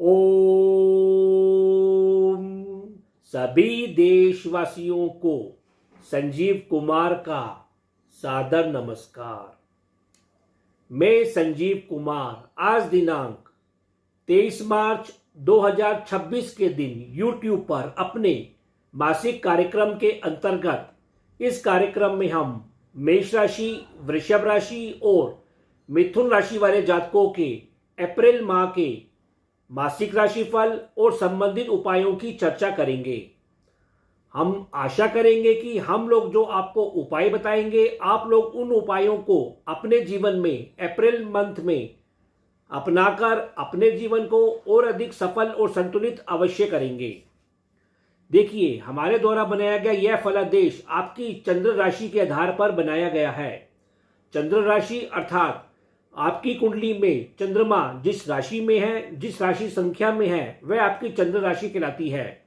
ओम सभी देशवासियों को संजीव कुमार का सादर नमस्कार। मैं संजीव कुमार आज दिनांक 23 मार्च 2026 के दिन YouTube पर अपने मासिक कार्यक्रम के अंतर्गत इस कार्यक्रम में हम मेष राशि, वृषभ राशि और मिथुन राशि वाले जातकों के अप्रैल माह के मासिक राशिफल और संबंधित उपायों की चर्चा करेंगे। हम आशा करेंगे कि हम लोग जो आपको उपाय बताएंगे, आप लोग उन उपायों को अपने जीवन में अप्रैल मंथ में अपनाकर अपने जीवन को और अधिक सफल और संतुलित अवश्य करेंगे। देखिए, हमारे द्वारा बनाया गया यह फलादेश आपकी चंद्र राशि के आधार पर बनाया गया है। चंद्र राशि अर्थात आपकी कुंडली में चंद्रमा जिस राशि में है, जिस राशि संख्या में है, वह आपकी चंद्र राशि कहलाती है।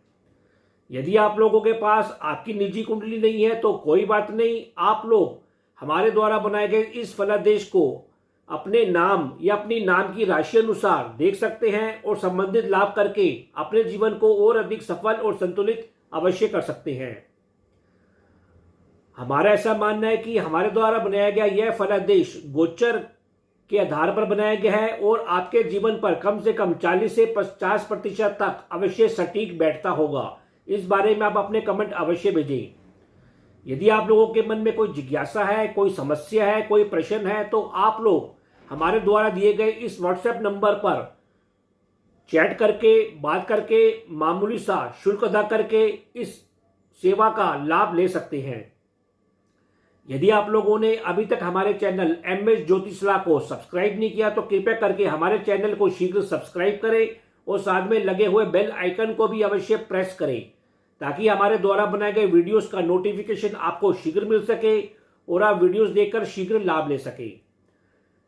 यदि आप लोगों के पास आपकी निजी कुंडली नहीं है तो कोई बात नहीं, आप लोग हमारे द्वारा बनाए गए इस फलादेश को अपने नाम या अपनी नाम की राशि अनुसार देख सकते हैं और संबंधित लाभ करके अपने जीवन को और अधिक सफल और संतुलित अवश्य कर सकते हैं। हमारा ऐसा मानना है कि हमारे द्वारा बनाया गया यह फलादेश गोचर के आधार पर बनाया गया है और आपके जीवन पर कम से कम 40 से 50% तक अवश्य सटीक बैठता होगा। इस बारे में आप अपने कमेंट अवश्य भेजें। यदि आप लोगों के मन में कोई जिज्ञासा है, कोई समस्या है, कोई प्रश्न है, तो आप लोग हमारे द्वारा दिए गए इस व्हाट्सएप नंबर पर चैट करके, बात करके, मामूली सा शुल्क अदा करके इस सेवा का लाभ ले सकते हैं। यदि आप लोगों ने अभी तक हमारे चैनल MS ज्योतिषला को सब्सक्राइब नहीं किया तो कृपया करके हमारे चैनल को शीघ्र सब्सक्राइब करें और साथ में लगे हुए बेल आइकन को भी अवश्य प्रेस करें ताकि हमारे द्वारा बनाए गए वीडियोस का नोटिफिकेशन आपको शीघ्र मिल सके और आप वीडियोस देखकर शीघ्र लाभ ले सके।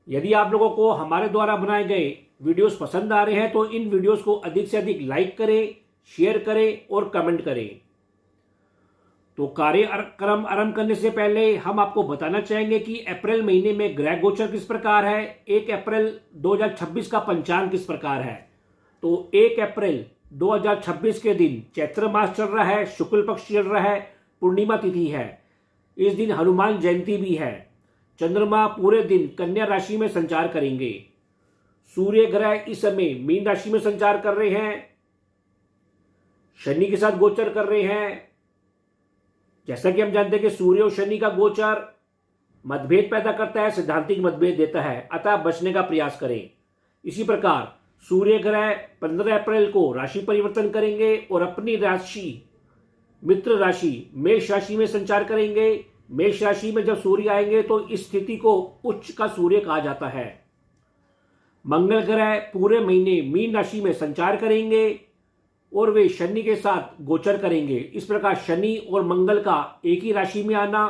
यदि आप लोगों को हमारे द्वारा बनाए गए वीडियोस पसंद आ रहे हैं तो इन वीडियोस को अधिक से अधिक लाइक करें, शेयर करें और कमेंट करें। तो कार्यक्रम आरंभ करने से पहले हम आपको बताना चाहेंगे कि अप्रैल महीने में ग्रह गोचर किस प्रकार है, 1 अप्रैल 2026 का पंचांग किस प्रकार है। तो 1 अप्रैल 2026 के दिन चैत्र मास चल रहा है, शुक्ल पक्ष चल रहा है, पूर्णिमा तिथि है। इस दिन हनुमान जयंती भी है। चंद्रमा पूरे दिन कन्या राशि में संचार करेंगे। सूर्य ग्रह इस समय मीन राशि में संचार कर रहे हैं, शनि के साथ गोचर कर रहे हैं। जैसा कि हम जानते हैं कि सूर्य और शनि का गोचर मतभेद पैदा करता है, सिद्धांतिक मतभेद देता है, अतः बचने का प्रयास करें। इसी प्रकार सूर्य ग्रह 15 अप्रैल को राशि परिवर्तन करेंगे और अपनी राशि मित्र राशि मेष राशि में संचार करेंगे। मेष राशि में जब सूर्य आएंगे तो इस स्थिति को उच्च का सूर्य कहा जाता है। मंगल ग्रह पूरे महीने मीन राशि में संचार करेंगे और वे शनि के साथ गोचर करेंगे। इस प्रकार शनि और मंगल का एक ही राशि में आना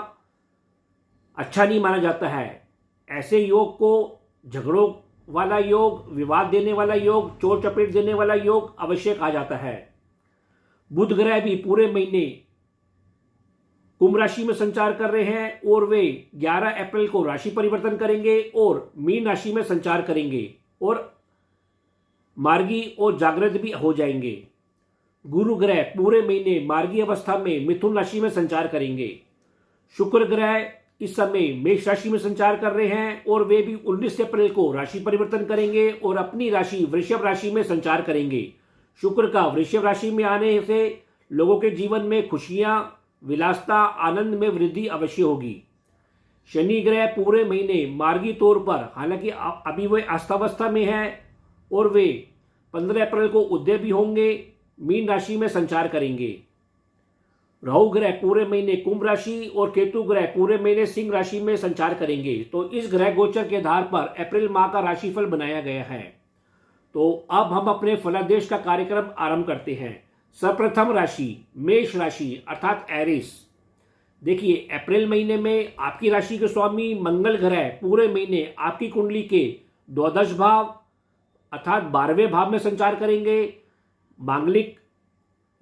अच्छा नहीं माना जाता है। ऐसे योग को झगड़ों वाला योग, विवाद देने वाला योग, चोट चपेट देने वाला योग अवश्य कहा जाता है। बुध ग्रह भी पूरे महीने कुंभ राशि में संचार कर रहे हैं और वे 11 अप्रैल को राशि परिवर्तन करेंगे और मीन राशि में संचार करेंगे और मार्गी और जागृत भी हो जाएंगे। गुरु ग्रह पूरे महीने मार्गी अवस्था में मिथुन राशि में संचार करेंगे। शुक्र ग्रह इस समय मेष राशि में संचार कर रहे हैं और वे भी 19 अप्रैल को राशि परिवर्तन करेंगे और अपनी राशि वृषभ राशि में संचार करेंगे। शुक्र का वृषभ राशि में आने से लोगों के जीवन में खुशियां, विलासता, आनंद में वृद्धि अवश्य होगी। शनि ग्रह पूरे महीने मार्गी तौर पर, हालांकि अभी वे अस्थावस्था में है और वे 15 अप्रैल को उदय भी होंगे, मीन राशि में संचार करेंगे। राहु ग्रह पूरे महीने कुंभ राशि और केतु ग्रह पूरे महीने सिंह राशि में संचार करेंगे। तो इस ग्रह गोचर के आधार पर अप्रैल माह का राशिफल बनाया गया है। तो अब हम अपने फलादेश का कार्यक्रम आरंभ करते हैं। सर्वप्रथम राशि मेष राशि अर्थात एरिस। देखिए, अप्रैल महीने में आपकी राशि के स्वामी मंगल ग्रह पूरे महीने आपकी कुंडली के द्वादश भाव अर्थात 12वें भाव में संचार करेंगे, मांगलिक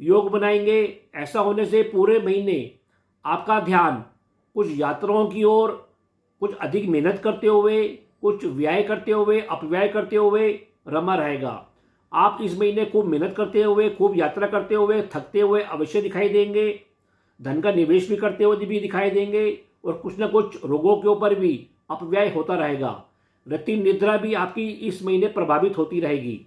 योग बनाएंगे। ऐसा होने से पूरे महीने आपका ध्यान कुछ यात्राओं की ओर, कुछ अधिक मेहनत करते हुए, कुछ व्यय करते हुए, अपव्यय करते हुए रमा रहेगा। आप इस महीने खूब मेहनत करते हुए, खूब यात्रा करते हुए, थकते हुए अवश्य दिखाई देंगे। धन का निवेश भी करते हुए भी दिखाई देंगे और कुछ न कुछ रोगों के ऊपर भी अपव्यय होता रहेगा। रति निद्रा भी आपकी इस महीने प्रभावित होती रहेगी।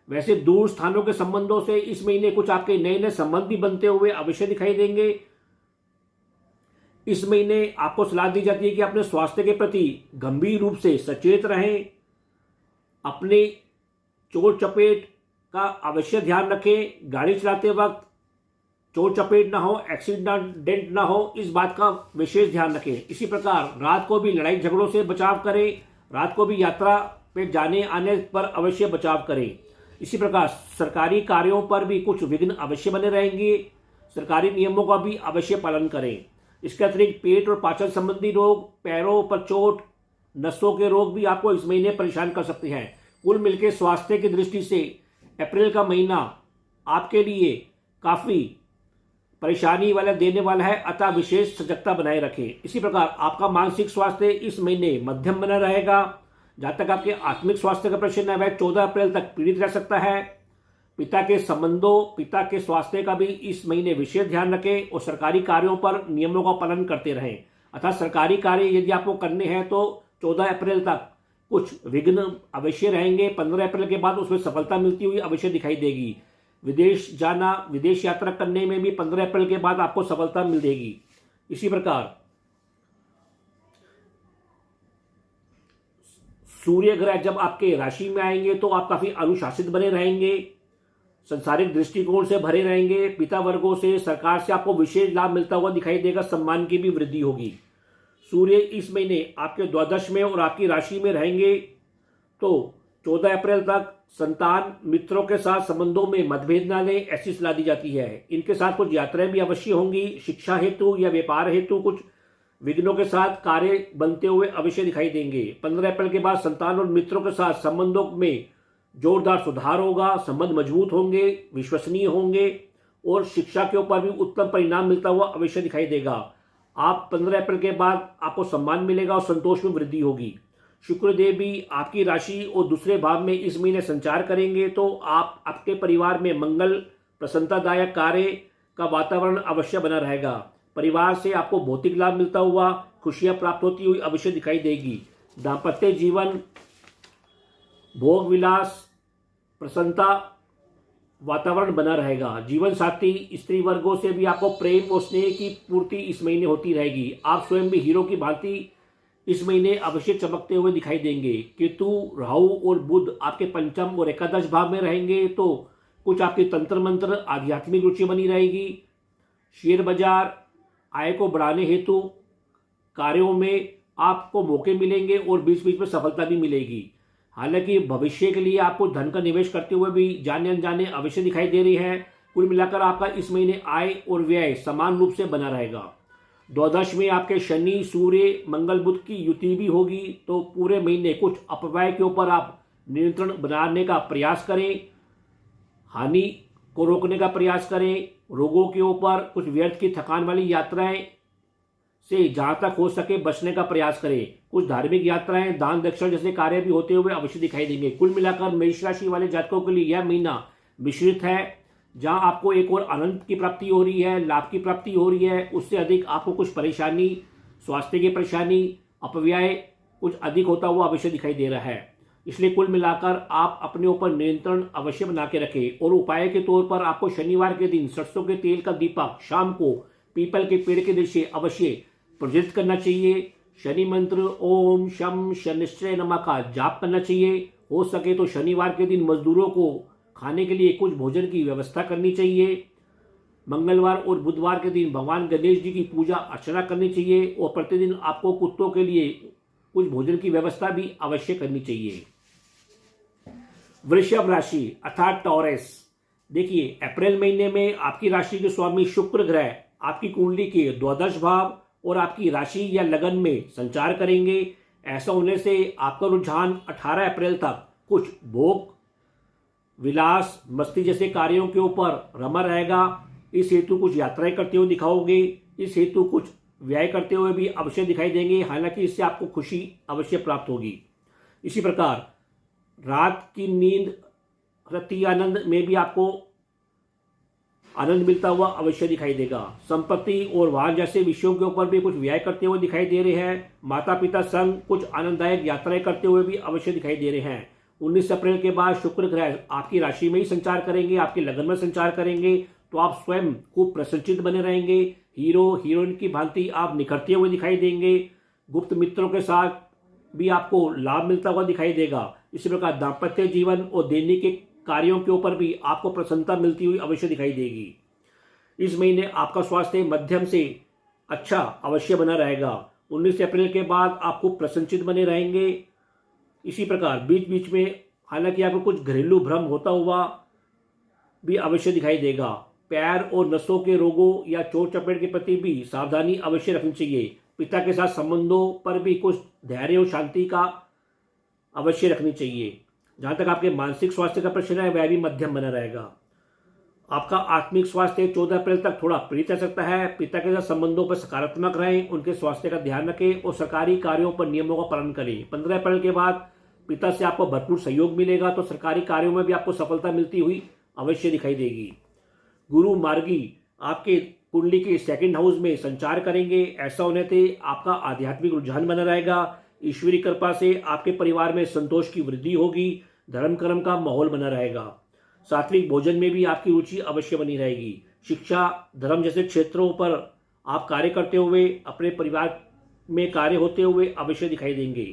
वैसे दूर स्थानों के संबंधों से इस महीने कुछ आपके नए नए संबंध भी बनते हुए अवश्य दिखाई देंगे। इस महीने आपको सलाह दी जाती है कि अपने स्वास्थ्य के प्रति गंभीर रूप से सचेत रहें। अपने चोट चपेट का अवश्य ध्यान रखें। गाड़ी चलाते वक्त चोट चपेट ना हो, एक्सीडेंट ना हो, इस बात का विशेष ध्यान रखें। इसी प्रकार रात को भी लड़ाई झगड़ों से बचाव करें। रात को भी यात्रा पे जाने आने पर अवश्य बचाव करें। इसी प्रकार सरकारी कार्यों पर भी कुछ विघ्न अवश्य बने रहेंगे। सरकारी नियमों का भी अवश्य पालन करें। इसके अतिरिक्त पेट और पाचन संबंधी रोग, पैरों पर चोट, नसों के रोग भी आपको इस महीने परेशान कर सकते हैं। कुल मिलकर स्वास्थ्य की दृष्टि से अप्रैल का महीना आपके लिए काफी परेशानी वाला देने वाला है, अतः विशेष सजगता बनाए रखें। इसी प्रकार आपका मानसिक स्वास्थ्य इस महीने मध्यम बना रहेगा। जहां तक आपके आत्मिक स्वास्थ्य का प्रश्न है वह 14 अप्रैल तक पीड़ित रह सकता है। पिता के संबंधों, पिता के स्वास्थ्य का भी इस महीने विशेष ध्यान रखें और सरकारी कार्यों पर नियमों का पालन करते रहें। अर्थात सरकारी कार्य यदि आपको करने हैं तो 14 अप्रैल तक कुछ विघ्न अवश्य रहेंगे। 15 अप्रैल के बाद उसमें सफलता मिलती हुई अवश्य दिखाई देगी। विदेश जाना, विदेश यात्रा करने में भी 15 अप्रैल के बाद आपको सफलता मिलेगी। इसी प्रकार सूर्य ग्रह जब आपके राशि में आएंगे तो आप काफी अनुशासित बने रहेंगे, संसारिक दृष्टिकोण से भरे रहेंगे। पिता वर्गों से, सरकार से आपको विशेष लाभ मिलता हुआ दिखाई देगा। सम्मान की भी वृद्धि होगी। सूर्य इस महीने आपके द्वादश में और आपकी राशि में रहेंगे तो 14 अप्रैल तक संतान, मित्रों के साथ संबंधों में मतभेद न लें, ऐसी सलाह दी जाती है। इनके साथ कुछ यात्राएं भी अवश्य होंगी। शिक्षा हेतु या व्यापार हेतु कुछ विघ्नों के साथ कार्य बनते हुए अवश्य दिखाई देंगे। 15 अप्रैल के बाद संतान और मित्रों के साथ संबंधों में जोरदार सुधार होगा। संबंध मजबूत होंगे, विश्वसनीय होंगे और शिक्षा के ऊपर भी उत्तम परिणाम मिलता हुआ अवश्य दिखाई देगा। आप 15 अप्रैल के बाद आपको सम्मान मिलेगा और संतोष में वृद्धि होगी। शुक्रदेव भी आपकी राशि और दूसरे भाव में इस महीने संचार करेंगे तो आप आपके परिवार में मंगल, प्रसन्नतादायक कार्य का वातावरण अवश्य बना रहेगा। परिवार से आपको भौतिक लाभ मिलता हुआ, खुशियां प्राप्त होती हुई अवश्य दिखाई देगी। दाम्पत्य जीवन, भोग विलास, प्रसन्नता वातावरण बना रहेगा। जीवन साथी, स्त्री वर्गों से भी आपको प्रेम और स्नेह की पूर्ति इस महीने होती रहेगी। आप स्वयं भी हीरो की भांति इस महीने अवश्य चमकते हुए दिखाई देंगे। केतु, राहु और बुध आपके पंचम और एकादश भाव में रहेंगे तो कुछ आपकी तंत्र मंत्र, आध्यात्मिक रुचि बनी रहेगी। शेयर बाजार, आय को बढ़ाने हेतु कार्यों में आपको मौके मिलेंगे और बीच बीच में सफलता भी मिलेगी। हालांकि भविष्य के लिए आपको धन का निवेश करते हुए भी जाने अनजाने अवश्य दिखाई दे रही है। कुल मिलाकर आपका इस महीने आय और व्यय समान रूप से बना रहेगा। द्वादश में आपके शनि, सूर्य, मंगल, बुध की युति भी होगी तो पूरे महीने कुछ अपव्यय के ऊपर आप नियंत्रण बनाने का प्रयास करें, हानि को रोकने का प्रयास करें। रोगों के ऊपर, कुछ व्यर्थ की थकान वाली यात्राएं से जहां तक हो सके बचने का प्रयास करें। कुछ धार्मिक यात्राएं, दान दक्षिणा जैसे कार्य भी होते हुए अवश्य दिखाई देंगे। कुल मिलाकर मेष राशि वाले जातकों के लिए यह महीना मिश्रित है। जहां आपको एक और आनंद की प्राप्ति हो रही है, लाभ की प्राप्ति हो रही है, उससे अधिक आपको कुछ परेशानी, स्वास्थ्य की परेशानी, अपव्यय कुछ अधिक होता हुआ अवश्य दिखाई दे रहा है। इसलिए कुल मिलाकर आप अपने ऊपर नियंत्रण अवश्य बना के रखें। और उपाय के तौर पर आपको शनिवार के दिन सरसों के तेल का दीपक शाम को पीपल के पेड़ के नीचे अवश्य प्रज्वलित करना चाहिए। शनि मंत्र ओम शम शनिश्चय नमः का जाप करना चाहिए। हो सके तो शनिवार के दिन मजदूरों को खाने के लिए कुछ भोजन की व्यवस्था करनी चाहिए। मंगलवार और बुधवार के दिन भगवान गणेश जी की पूजा अर्चना करनी चाहिए और प्रतिदिन आपको कुत्तों के लिए कुछ भोजन की व्यवस्था भी अवश्य करनी चाहिए। वृषभ राशि अर्थात टॉरस, देखिए अप्रैल महीने में आपकी राशि के स्वामी शुक्र ग्रह आपकी कुंडली के द्वादश भाव और आपकी राशि या लगन में संचार करेंगे। ऐसा होने से आपका रुझान 18 अप्रैल तक कुछ भोग विलास, मस्ती जैसे कार्यों के ऊपर रमा रहेगा। इस हेतु कुछ यात्राएं करते हुए दिखाओगे। इस हेतु कुछ व्यय करते हुए भी अवश्य दिखाई देंगे। हालांकि इससे आपको खुशी अवश्य प्राप्त होगी। इसी प्रकार रात की नींद रति आनंद में भी आपको आनंद मिलता हुआ अवश्य दिखाई देगा। संपत्ति और वाहन जैसे विषयों के ऊपर भी कुछ व्यय करते हुए दिखाई दे रहे हैं। माता पिता संग कुछ आनंददायक यात्राएं करते हुए भी अवश्य दिखाई दे रहे हैं। 19 अप्रैल के बाद शुक्र ग्रह आपकी राशि में ही संचार करेंगे, आपके लगन में संचार करेंगे, तो आप स्वयं खूब प्रसन्नचित बने रहेंगे। हीरो हीरोइन की भांति आप निखरते हुए दिखाई देंगे। गुप्त मित्रों के साथ भी आपको लाभ मिलता हुआ दिखाई देगा। इसी प्रकार दाम्पत्य जीवन और दैनिक कार्यों के ऊपर भी आपको प्रसन्नता मिलती हुई अवश्य दिखाई देगी। इस महीने आपका स्वास्थ्य मध्यम से अच्छा अवश्य बना रहेगा। 19 अप्रैल के बाद आप खूब प्रसन्नचित बने रहेंगे। इसी प्रकार बीच बीच में हालांकि आपको कुछ घरेलू भ्रम होता हुआ भी अवश्य दिखाई देगा। पैर और नसों के रोगों या चोट चपेट के प्रति भी सावधानी अवश्य रखनी चाहिए। पिता के साथ संबंधों पर भी कुछ धैर्य और शांति का अवश्य रखनी चाहिए। जहां तक आपके मानसिक स्वास्थ्य का प्रश्न है वह भी मध्यम बना रहेगा। आपका आत्मिक स्वास्थ्य 14 अप्रैल तक थोड़ा पीड़ित रह सकता है। पिता के साथ संबंधों पर सकारात्मक रहें, उनके स्वास्थ्य का ध्यान रखें और सरकारी कार्यों पर नियमों का पालन करें। 15 अप्रैल के बाद पिता से आपको भरपूर सहयोग मिलेगा, तो सरकारी कार्यों में भी आपको सफलता मिलती हुई अवश्य दिखाई देगी। गुरु मार्गी आपके कुंडली के 2nd हाउस में संचार करेंगे। ऐसा होने से आपका आध्यात्मिक रुझान बना रहेगा। ईश्वरी कृपा से आपके परिवार में संतोष की वृद्धि होगी। धर्म कर्म का माहौल बना रहेगा। सात्विक भोजन में भी आपकी रुचि अवश्य बनी रहेगी। शिक्षा धर्म जैसे क्षेत्रों पर आप कार्य करते हुए अपने परिवार में कार्य होते हुए अवश्य दिखाई देंगे।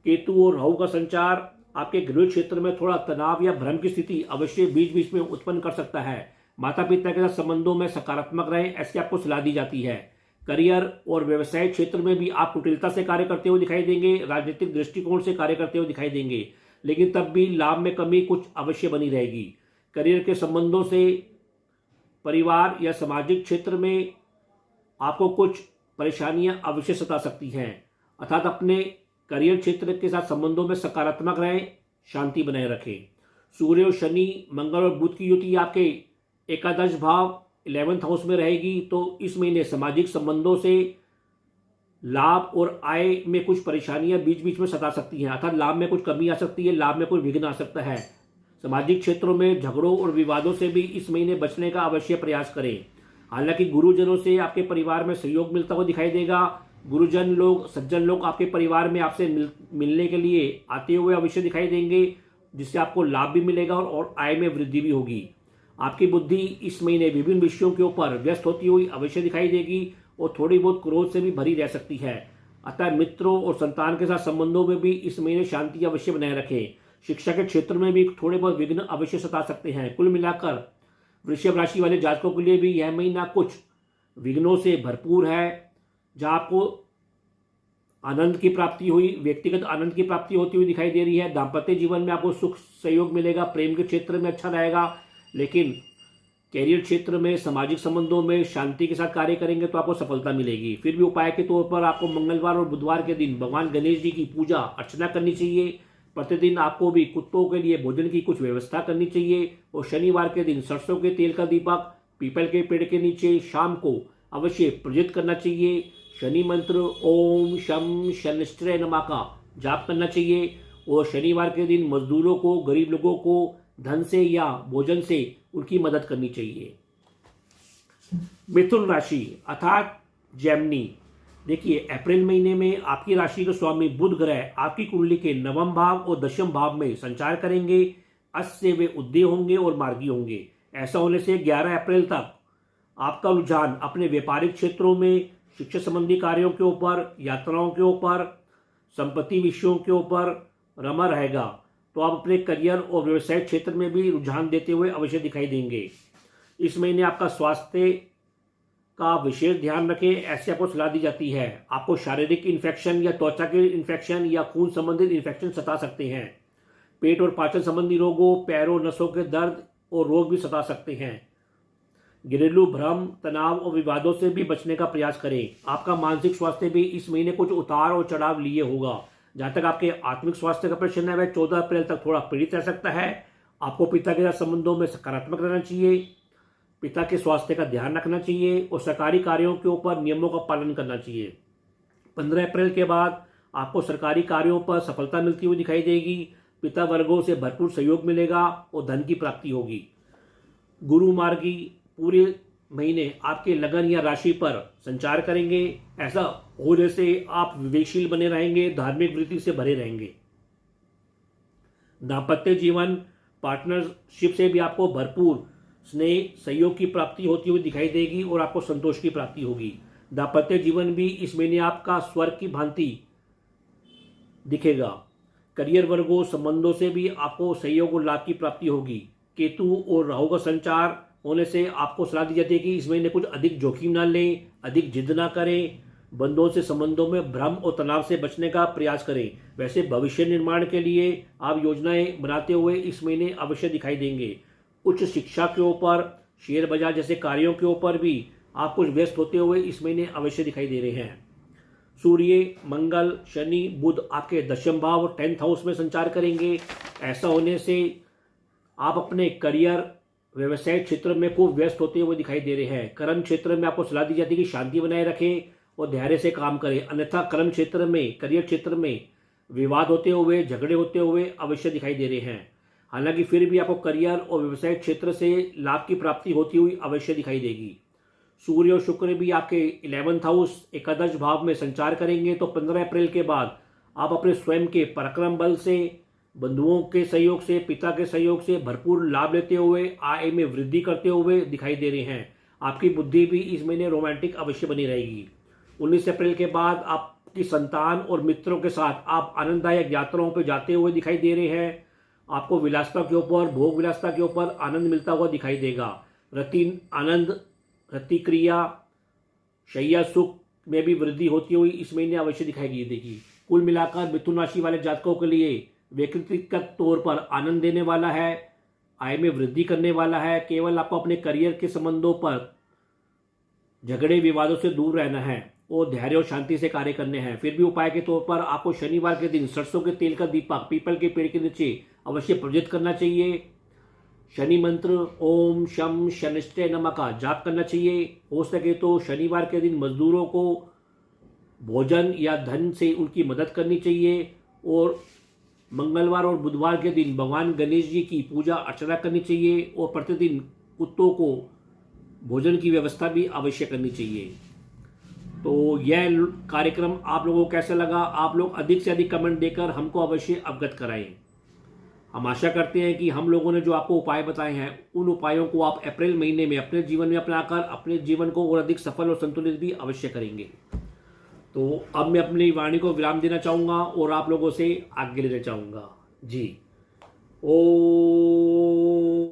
केतु और राहु का संचार आपके गृह क्षेत्र में थोड़ा तनाव या भ्रम की स्थिति अवश्य बीच बीच में उत्पन्न कर सकता है। माता पिता के साथ संबंधों में सकारात्मक रहें, ऐसी आपको सलाह दी जाती है। करियर और व्यवसाय क्षेत्र में भी आप कुटिलता से कार्य करते हुए दिखाई देंगे। राजनीतिक दृष्टिकोण से कार्य करते हुए दिखाई देंगे, लेकिन तब भी लाभ में कमी कुछ अवश्य बनी रहेगी। करियर के संबंधों से परिवार या सामाजिक क्षेत्र में आपको कुछ परेशानियां अवश्य सता सकती हैं। अर्थात अपने करियर क्षेत्र के साथ संबंधों में सकारात्मक रहें, शांति बनाए रखें। सूर्य और शनि, मंगल और बुध की युति आपके एकादश भाव 11th हाउस में रहेगी, तो इस महीने सामाजिक संबंधों से लाभ और आय में कुछ परेशानियां बीच बीच में सता सकती हैं। अर्थात लाभ में कुछ कमी आ सकती है, लाभ में कुछ विघ्न आ सकता है। सामाजिक क्षेत्रों में झगड़ों और विवादों से भी इस महीने बचने का अवश्य प्रयास करें। हालांकि गुरुजनों से आपके परिवार में सहयोग मिलता हुआ दिखाई देगा। गुरुजन लोग, सज्जन लोग आपके परिवार में आपसे मिलने के लिए आते हुए अवश्य दिखाई देंगे, जिससे आपको लाभ भी मिलेगा और आय में वृद्धि भी होगी। आपकी बुद्धि इस महीने विभिन्न विषयों के ऊपर व्यस्त होती हुई अवश्य दिखाई देगी और थोड़ी बहुत क्रोध से भी भरी रह सकती है। अतः मित्रों और संतान के साथ संबंधों में भी इस महीने शांति अवश्य बनाए रखें। शिक्षा के क्षेत्र में भी थोड़े बहुत विघ्न अवश्य सता सकते हैं। कुल मिलाकर वृषभ राशि वाले जातकों के लिए भी यह महीना कुछ विघ्नों से भरपूर है, जहां आपको आनंद की प्राप्ति हुई, व्यक्तिगत आनंद की प्राप्ति होती हुई दिखाई दे रही है। दाम्पत्य जीवन में आपको सुख सहयोग मिलेगा। प्रेम के क्षेत्र में अच्छा रहेगा, लेकिन कैरियर क्षेत्र में, सामाजिक संबंधों में शांति के साथ कार्य करेंगे तो आपको सफलता मिलेगी। फिर भी उपाय के तौर पर आपको मंगलवार और बुधवार के दिन भगवान गणेश जी की पूजा अर्चना करनी चाहिए। प्रतिदिन आपको भी कुत्तों के लिए भोजन की कुछ व्यवस्था करनी चाहिए और शनिवार के दिन सरसों के तेल का दीपक पीपल के पेड़ के नीचे शाम को अवश्य प्रज्वलित करना चाहिए। शनि मंत्र ओम शम शनिश्चराय नमः का जाप करना चाहिए और शनिवार के दिन मजदूरों को, गरीब लोगों को धन से या भोजन से उनकी मदद करनी चाहिए। मिथुन राशि अर्थात जेमिनी, देखिए अप्रैल महीने में आपकी राशि के स्वामी बुध ग्रह आपकी कुंडली के 9वें भाव और 10वें भाव में संचार करेंगे। अस्त से वे उदय होंगे और मार्गी होंगे। ऐसा होने से 11 अप्रैल तक आपका रुझान अपने व्यापारिक क्षेत्रों में, शिक्षा संबंधी कार्यों के ऊपर, यात्राओं के ऊपर, संपत्ति विषयों के ऊपर रमा रहेगा। तो आप अपने करियर और व्यवसाय क्षेत्र में भी रुझान देते हुए अवश्य दिखाई देंगे। इस महीने आपका स्वास्थ्य का विशेष ध्यान रखें, ऐसे आपको सलाह दी जाती है। आपको शारीरिक इन्फेक्शन या त्वचा के इन्फेक्शन या खून संबंधित इन्फेक्शन सता सकते हैं। पेट और पाचन संबंधी रोगों, पैरों, नसों के दर्द और रोग भी सता सकते हैं। घरेलू भ्रम, तनाव और विवादों से भी बचने का प्रयास करें। आपका मानसिक स्वास्थ्य भी इस महीने कुछ उतार और चढ़ाव लिए होगा। जहां तक आपके आत्मिक स्वास्थ्य का प्रश्न है वह 14 अप्रैल तक थोड़ा पीड़ित रह सकता है। आपको पिता के साथ संबंधों में सकारात्मक रहना चाहिए, पिता के स्वास्थ्य का ध्यान रखना चाहिए और सरकारी कार्यों के ऊपर नियमों का पालन करना चाहिए। 15 अप्रैल के बाद आपको सरकारी कार्यों पर सफलता मिलती हुई दिखाई देगी। पिता वर्गों से भरपूर सहयोग मिलेगा और धन की प्राप्ति होगी। गुरु मार्गी पूरे महीने आपके लगन या राशि पर संचार करेंगे। ऐसा होने से आप विवेकशील बने रहेंगे, धार्मिक वृत्ति से भरे रहेंगे। दाम्पत्य जीवन पार्टनरशिप से भी आपको भरपूर स्नेह सहयोग की प्राप्ति होती हुई दिखाई देगी और आपको संतोष की प्राप्ति होगी। दाम्पत्य जीवन भी इस महीने आपका स्वर्ग की भांति दिखेगा। करियर वर्गों संबंधों से भी आपको सहयोग और लाभ की प्राप्ति होगी। केतु और राहु का संचार होने से आपको सलाह दी जाती है कि इस महीने कुछ अधिक जोखिम ना लें, अधिक जिद ना करें, बंधुओं से संबंधों में भ्रम और तनाव से बचने का प्रयास करें। वैसे भविष्य निर्माण के लिए आप योजनाएं बनाते हुए इस महीने अवश्य दिखाई देंगे। उच्च शिक्षा के ऊपर, शेयर बाजार जैसे कार्यों के ऊपर भी आप कुछ व्यस्त होते हुए इस महीने अवश्य दिखाई दे रहे हैं। सूर्य, मंगल, शनि, बुध आपके दशम भाव और 10th हाउस में संचार करेंगे। ऐसा होने से आप अपने करियर, व्यवसाय क्षेत्र में खूब व्यस्त होते हुए दिखाई दे रहे हैं। कर्म क्षेत्र में आपको सलाह दी जाती है कि शांति बनाए रखें और धैर्य से काम करें, अन्यथा कर्म क्षेत्र में, करियर क्षेत्र में विवाद होते हुए, झगड़े होते हुए अवश्य दिखाई दे रहे हैं। हालांकि फिर भी आपको करियर और व्यवसाय क्षेत्र से लाभ की प्राप्ति होती हुई अवश्य दिखाई देगी। सूर्य और शुक्र भी आपके 11th हाउस, एकादश भाव में संचार करेंगे, तो 15 अप्रैल के बाद आप अपने स्वयं के पराक्रम बल से, बंधुओं के सहयोग से, पिता के सहयोग से भरपूर लाभ लेते हुए आय में वृद्धि करते हुए दिखाई दे रहे हैं। आपकी बुद्धि भी इस महीने रोमांटिक अवश्य बनी रहेगी। 19 अप्रैल के बाद आपकी संतान और मित्रों के साथ आप आनंददायक यात्राओं पर जाते हुए दिखाई दे रहे हैं। आपको विलासता के ऊपर, भोग विलासता के ऊपर आनंद मिलता हुआ दिखाई देगा। रति आनंद, रति क्रिया, शैया सुख में भी वृद्धि होती हुई इस महीने अवश्य दिखाई देगी। कुल मिलाकर मिथुन राशि वाले जातकों के लिए व्यक्तिगत तौर पर आनंद देने वाला है, आय में वृद्धि करने वाला है। केवल आपको अपने करियर के संबंधों पर झगड़े विवादों से दूर रहना है और धैर्य और शांति से कार्य करने हैं। फिर भी उपाय के तौर पर आपको शनिवार के दिन सरसों के तेल का दीपक पीपल के पेड़ के नीचे अवश्य प्रज्वलित करना चाहिए। शनि मंत्र ओम शम शनिश्चय नमः का जाप करना चाहिए। हो सके तो शनिवार के दिन मजदूरों को भोजन या धन से उनकी मदद करनी चाहिए और मंगलवार और बुधवार के दिन भगवान गणेश जी की पूजा अर्चना करनी चाहिए और प्रतिदिन कुत्तों को भोजन की व्यवस्था भी अवश्य करनी चाहिए। तो यह कार्यक्रम आप लोगों को कैसा लगा, आप लोग अधिक से अधिक कमेंट देकर हमको अवश्य अवगत कराएं। हम आशा करते हैं कि हम लोगों ने जो आपको उपाय बताए हैं उन उपायों को आप अप्रैल महीने में अपने जीवन में अपनाकर अपने जीवन को और अधिक सफल और संतुलित भी अवश्य करेंगे। तो अब मैं अपनी वाणी को विराम देना चाहूँगा और आप लोगों से आज्ञा लेना चाहूँगा। जी ओ